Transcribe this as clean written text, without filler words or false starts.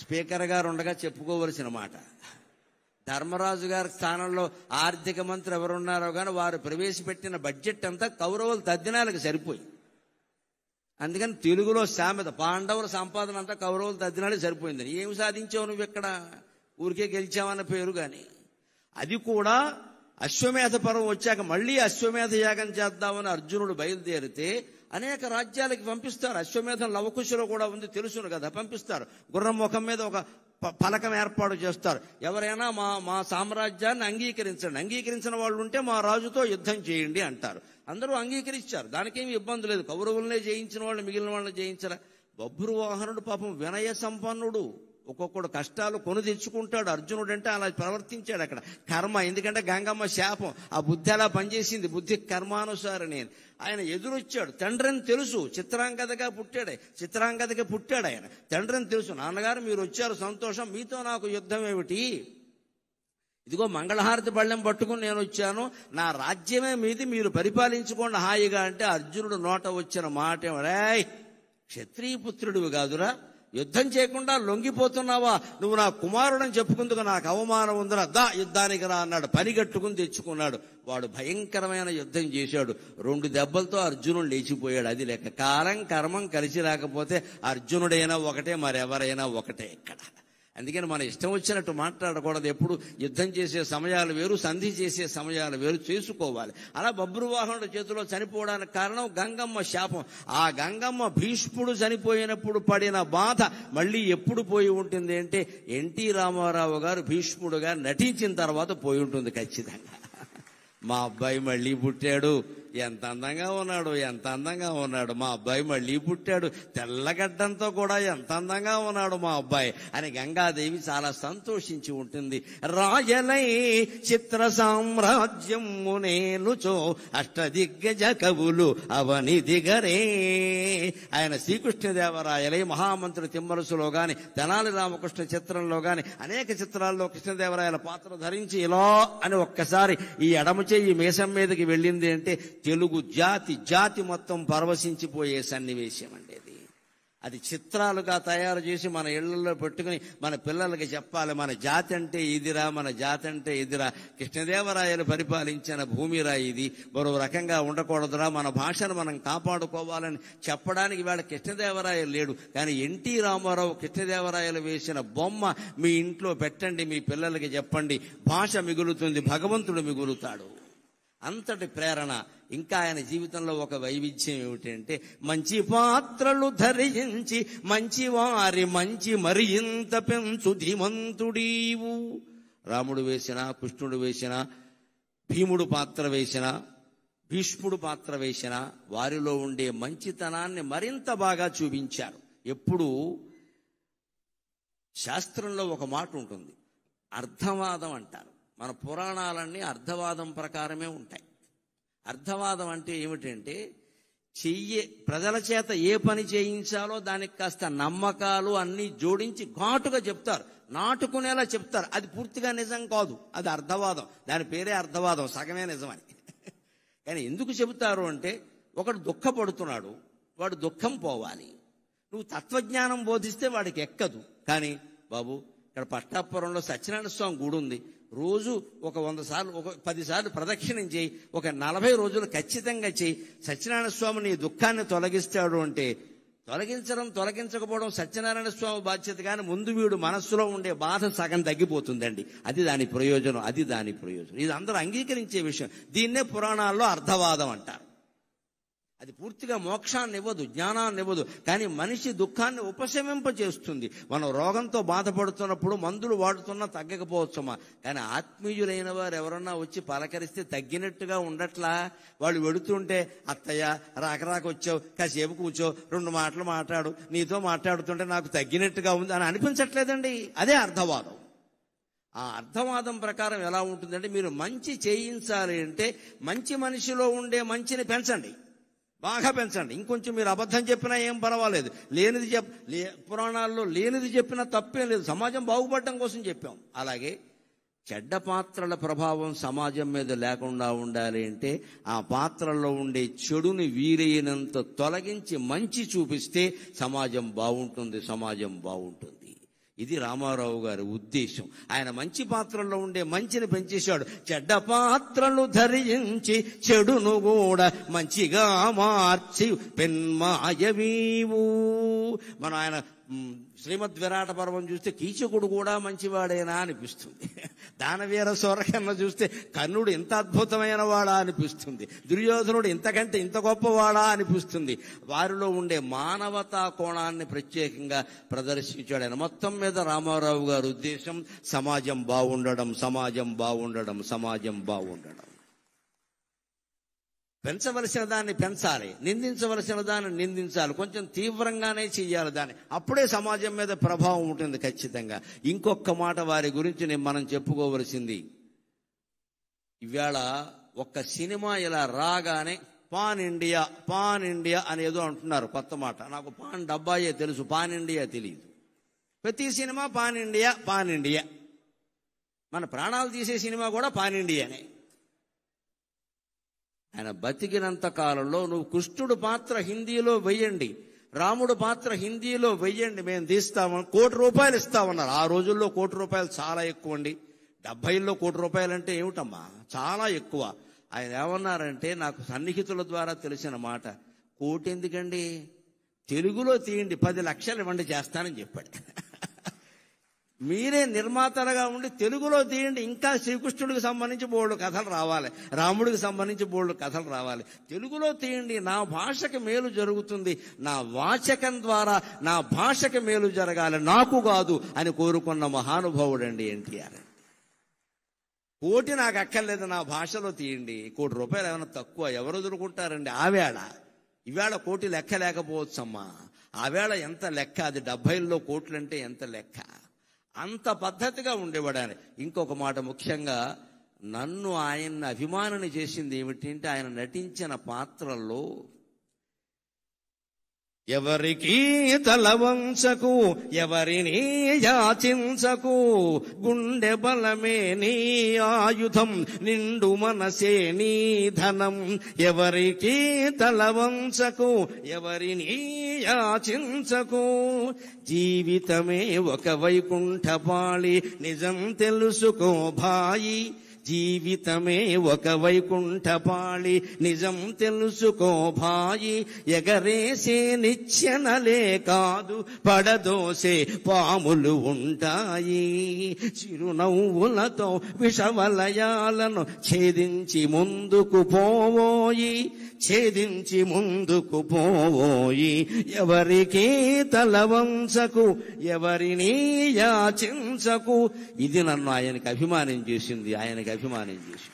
Speaker గారు ఉండగా చెప్పుకోవలసిన మాట. ధర్మరాజు గారి స్థానంలో ఆర్థిక మంత్రి ఎవరున్నారో కానీ వారు ప్రవేశపెట్టిన బడ్జెట్ అంతా కౌరవుల తద్దినాలకు సరిపోయి. అందుకని తెలుగులో సామెత, పాండవుల సంపాదన అంతా కౌరవుల తద్దినాలకు సరిపోయిందని. ఏమి సాధించావు నువ్వు ఇక్కడ? ఊరికే గెలిచావన్న పేరు. కానీ అది కూడా అశ్వమేధ పర్వం వచ్చాక మళ్ళీ అశ్వమేధ యాగం చేద్దామని అర్జునుడు బయలుదేరితే అనేక రాజ్యాలకి పంపిస్తారు. అశ్వమేధం లవకుశలో కూడా ఉంది, తెలుసును కదా. పంపిస్తారు. గుర్రం ముఖం మీద ఒక పలకం ఏర్పాటు చేస్తారు. ఎవరైనా మా సామ్రాజ్యాన్ని అంగీకరించిన వాళ్ళు ఉంటే మా రాజుతో యుద్ధం చేయండి అంటారు. అందరూ అంగీకరించారు. దానికేమి ఇబ్బంది లేదు. కౌరవులనే జయించిన వాళ్ళు మిగిలిన వాళ్ళని జయించరా? బభ్రువాహనుడు పాపం వినయ సంపన్నుడు, ఒక్కొక్కడు కష్టాలు కొని తెచ్చుకుంటాడు. అర్జునుడు అంటే అలా ప్రవర్తించాడు. అక్కడ కర్మ, ఎందుకంటే గంగమ్మ శాపం, ఆ బుద్ధి అలా పనిచేసింది. బుద్ధి కర్మానుసారని ఆయన ఎదురొచ్చాడు. తండ్రిని తెలుసు, చిత్రాంగదగా పుట్టాడు ఆయన. తండ్రిని తెలుసు. నాన్నగారు మీరు వచ్చారు, సంతోషం, మీతో నాకు యుద్ధం ఏమిటి? ఇదిగో మంగళహారతి బళ్ళెం పట్టుకుని నేను వచ్చాను, నా రాజ్యమే మీది, మీరు పరిపాలించుకోండి హాయిగా అంటే అర్జునుడు నోట వచ్చిన మాట ఏమరాయ్, క్షత్రియ పుత్రుడివి కాదురా, యుద్ధం చేయకుండా లొంగిపోతున్నావా? నువ్వు నా కుమారుడని చెప్పుకుందుకు నాకు అవమానం ఉందిరా, దా యుద్ధానికి రా అన్నాడు. పనిగట్టుకుని తెచ్చుకున్నాడు. వాడు భయంకరమైన యుద్ధం చేశాడు. 2 దెబ్బలతో అర్జునుడు లేచిపోయాడు. అది లెక్క. కాలం కర్మం కలిసి రాకపోతే అర్జునుడైనా ఒకటే, మరెవరైనా ఒకటే ఇక్కడ. అందుకని మన ఇష్టం వచ్చినట్టు మాట్లాడకూడదు. ఎప్పుడు యుద్ధం చేసే సమయాలు వేరు, సంధి చేసే సమయాలు వేరు చేసుకోవాలి. అలా బభ్రువాహనుడి చేతిలో చనిపోవడానికి కారణం గంగమ్మ శాపం. ఆ గంగమ్మ భీష్ముడు చనిపోయినప్పుడు పడిన బాధ మళ్ళీ ఎప్పుడు పోయి ఉంటుంది అంటే ఎన్టీ రామారావు గారు భీష్ముడుగా నటించిన తర్వాత పోయి ఉంటుంది ఖచ్చితంగా. మా అబ్బాయి మళ్ళీ పుట్టాడు, ఎంత అందంగా ఉన్నాడు మా అబ్బాయి మళ్ళీ పుట్టాడు, తెల్లగడ్డంతో కూడా ఎంత అందంగా ఉన్నాడు మా అబ్బాయి అని గంగాదేవి చాలా సంతోషించి ఉంటుంది. రాయలై చిత్ర సామ్రాజ్యము నేనుచో అష్టదిగ్గజ కవులు అవని దిగరే. ఆయన శ్రీకృష్ణదేవరాయలై మహామంత్రి తిమ్మరసులో గాని, తెనాలి రామకృష్ణ చిత్రంలో గాని అనేక చిత్రాల్లో కృష్ణదేవరాయల పాత్ర ధరించి ఇలా అని ఒక్కసారి ఈ ఎడమ చెయ్యి మీసం మీదకి వెళ్ళింది అంటే తెలుగు జాతి మొత్తం పరవశించిపోయే సన్నివేశం అండి. అది చిత్రాలుగా తయారు చేసి మన ఇళ్లలో పెట్టుకుని మన పిల్లలకి చెప్పాలి, మన జాతి అంటే ఇదిరా, మన జాతి అంటే ఇదిరా, కృష్ణదేవరాయలు పరిపాలించిన భూమిరా ఇది, మరో రకంగా ఉండకూడదురా, మన భాషను మనం కాపాడుకోవాలని చెప్పడానికి వేళ కృష్ణదేవరాయలు లేడు. కానీ ఎన్టీ రామారావు కృష్ణదేవరాయలు వేసిన బొమ్మ మీ ఇంట్లో పెట్టండి, మీ పిల్లలకి చెప్పండి, భాష మిగులుతుంది, భగవంతుడు మిగులుతాడు. అంతటి ప్రేరణ. ఇంకా ఆయన జీవితంలో ఒక వైవిధ్యం ఏమిటంటే మంచి పాత్రలు ధరించి మంచి వారి మంచి మరి ఇంత పెంచు ధీమంతుడీవు. రాముడు వేసిన, కృష్ణుడు వేసిన, భీముడు పాత్ర వేసిన, భీష్ముడు పాత్ర వేసిన వారిలో ఉండే మంచితనాన్ని మరింత బాగా చూపించారు. ఎప్పుడు శాస్త్రంలో ఒక మాట ఉంటుంది, అర్థవాదం అంటారు. మన పురాణాలన్నీ అర్థవాదం ప్రకారమే ఉంటాయి. అర్థవాదం అంటే ఏమిటంటే ప్రజల చేత ఏ పని చేయించాలో దానికి కాస్త నమ్మకాలు అన్నీ జోడించి ఘాటుగా చెప్తారు, నాటుకునేలా చెప్తారు. అది పూర్తిగా నిజం కాదు, అది అర్థవాదం. దాని పేరే అర్థవాదం, సగమే నిజమని. కానీ ఎందుకు చెబుతారు అంటే ఒకడు దుఃఖపడుతున్నాడు, వాడు దుఃఖం పోవాలి. నువ్వు తత్వజ్ఞానం బోధిస్తే వాడికి ఎక్కదు. కానీ బాబు ఇక్కడ పట్టాపురంలో సత్యనారాయణ స్వామి గుడి ఉంది, రోజు ఒక 100 సార్లు, ఒక 10 సార్లు ప్రదక్షిణం చేయి, ఒక 40 రోజులు ఖచ్చితంగా చేయి, సత్యనారాయణ స్వామి నీ దుఃఖాన్ని తొలగిస్తాడు అంటే తొలగించకపోవడం సత్యనారాయణ స్వామి బాధ్యత. కానీ ముందు వీడు మనస్సులో ఉండే బాధ సగం తగ్గిపోతుందండి. అది దాని ప్రయోజనం. ఇది అందరూ అంగీకరించే విషయం. దీన్నే పురాణాల్లో అర్థవాదం అంటారు. అది పూర్తిగా మోక్షాన్ని ఇవ్వదు, జ్ఞానాన్ని ఇవ్వదు, కానీ మనిషి దుఃఖాన్ని ఉపశమింపజేస్తుంది. మనం రోగంతో బాధపడుతున్నప్పుడు మందులు వాడుతున్నా తగ్గకపోవచ్చమ్మా, కానీ ఆత్మీయులైన వారు ఎవరన్నా వచ్చి పలకరిస్తే తగ్గినట్టుగా ఉండట్లా. వాళ్ళు వెడుతుంటే అత్తయ్య రాక వచ్చావు, కాసేపు కూర్చో, 2 మాటలు మాట్లాడు, నీతో మాట్లాడుతుంటే నాకు తగ్గినట్టుగా ఉంది అని అనిపించట్లేదండి. అదే అర్థవాదం. ఆ అర్థవాదం ప్రకారం ఎలా ఉంటుందంటే మీరు మంచి చేయించాలి అంటే మంచి మనిషిలో ఉండే మంచిని పెంచండి, బాగా పెంచండి. ఇంకొంచెం మీరు అబద్ధం చెప్పినా ఏం పర్వాలేదు, పురాణాల్లో లేనిది చెప్పినా తప్పేం లేదు, సమాజం బాగుపడటం కోసం చెప్పాం. అలాగే చెడ్డ పాత్రల ప్రభావం సమాజం మీద లేకుండా ఉండాలి అంటే ఆ పాత్రల్లో ఉండే చెడుని వీలైనంత తొలగించి మంచి చూపిస్తే సమాజం బాగుంటుంది. ఇది రామారావు గారి ఉద్దేశం. ఆయన మంచి పాత్రల్లో ఉండే మంచిని పెంచేశాడు. చెడ్డ పాత్రలు ధరించి చెడును కూడా మంచిగా మార్చి పెన్మాయవీవు. మనం ఆయన శ్రీమద్ విరాట పర్వం చూస్తే కీచకుడు కూడా మంచివాడేనా అనిపిస్తుంది. దానవీర సూరకర్ణ చూస్తే కర్ణుడు ఇంత అద్భుతమైన వాడా అనిపిస్తుంది. దుర్యోధనుడు ఇంతకంటే ఇంత గొప్పవాడా అనిపిస్తుంది. వారిలో ఉండే మానవతా కోణాన్ని ప్రత్యేకంగా ప్రదర్శించాడు ఆయన. మొత్తం మీద రామారావు గారి ఉద్దేశం సమాజం బాగుండడం, సమాజం బాగుండడం, సమాజం బాగుండడం. పెంచవలసిన దాన్ని పెంచాలి, నిందించవలసిన దాన్ని నిందించాలి, కొంచెం తీవ్రంగానే చెయ్యాలి దాన్ని. అప్పుడే సమాజం మీద ప్రభావం ఉంటుంది ఖచ్చితంగా. ఇంకొక మాట వారి గురించి మనం చెప్పుకోవలసింది, ఇవాళ ఒక్క సినిమా ఇలా రాగానే పాన్ ఇండియా అనేదో అంటున్నారు కొత్త మాట. నాకు పాన్ డబ్బాయే తెలుసు, పాన్ ఇండియా తెలియదు. ప్రతి సినిమా పాన్ ఇండియా. మన ప్రాణాలు తీసే సినిమా కూడా పాన్ ఇండియానే. ఆయన బతికినంత కాలంలో నువ్వు కృష్ణుడు పాత్ర హిందీలో వెయ్యండి, రాముడు పాత్ర హిందీలో వెయ్యండి, మేము తీస్తామని ₹1 కోటి ఇస్తామన్నారు. ఆ రోజుల్లో ₹1 కోటి చాలా ఎక్కువ అండి. 70లో ₹1 కోటి అంటే ఏమిటమ్మా, చాలా ఎక్కువ. ఆయన ఏమన్నారంటే, నాకు సన్నిహితుల ద్వారా తెలిసిన మాట, కోటి ఎందుకండి, తెలుగులో తీయండి, 10 లక్షలు ఇవ్వండి చేస్తానని చెప్పాడు. మీరే నిర్మాతలుగా ఉండి తెలుగులో తీయండి, ఇంకా శ్రీకృష్ణుడికి సంబంధించి బోల్డు కథలు రావాలి, రాముడికి సంబంధించి బోల్డు కథలు రావాలి. తెలుగులో తీయండి, నా భాషకి మేలు జరుగుతుంది, నా వాచకం ద్వారా నా భాషకి మేలు జరగాలి, నాకు కాదు అని కోరుకున్న మహానుభావుడండి ఎన్టీఆర్. కోటి నాకు అక్కర్లేదు, నా భాషలో తీయండి. ₹1 కోటి ఏమైనా తక్కువ, ఎవరు వదులుకుంటారండి? ఆవేళ ఇవాళ కోటి లెక్క లేకపోవచ్చమ్మా, ఆవేళ ఎంత లెక్క, అది 70లో కోట్లంటే ఎంత లెక్క. అంత పద్ధతిగా ఉండేవాడు ఆయన. ఇంకొక మాట, ముఖ్యంగా నన్ను ఆయన్ని అభిమానిని చేసింది ఏమిటంటే, ఆయన నటించిన పాత్రల్లో ఎవరికి తల వంచకు, ఎవరిని యాచించకు, గుండె బలమే నీ ఆయుధం, నిండు మనసే నీ ధనం. ఎవరికి తల వంచకు, ఎవరిని యాచించకు, జీవితమే ఒక వైకుంఠపాళి, నిజం తెలుసుకో భాయి. జీవితమే ఒక వైకుంఠపాళి, నిజం తెలుసుకో భాయి. ఎగరేసే నిచ్చెనలే కాదు, పడదోసే పాములు ఉంటాయి. చిరునవ్వులతో విషవలయాలను ఛేదించి ముందుకు పోవోయి, ఛేదించి ముందుకు పోవోయి. ఎవరికి తల వంచకు, ఎవరిని యాచించకు. ఇది నన్ను ఆయనకి అభిమానం చేసింది, ఆయనకి అభిమానం చేసింది.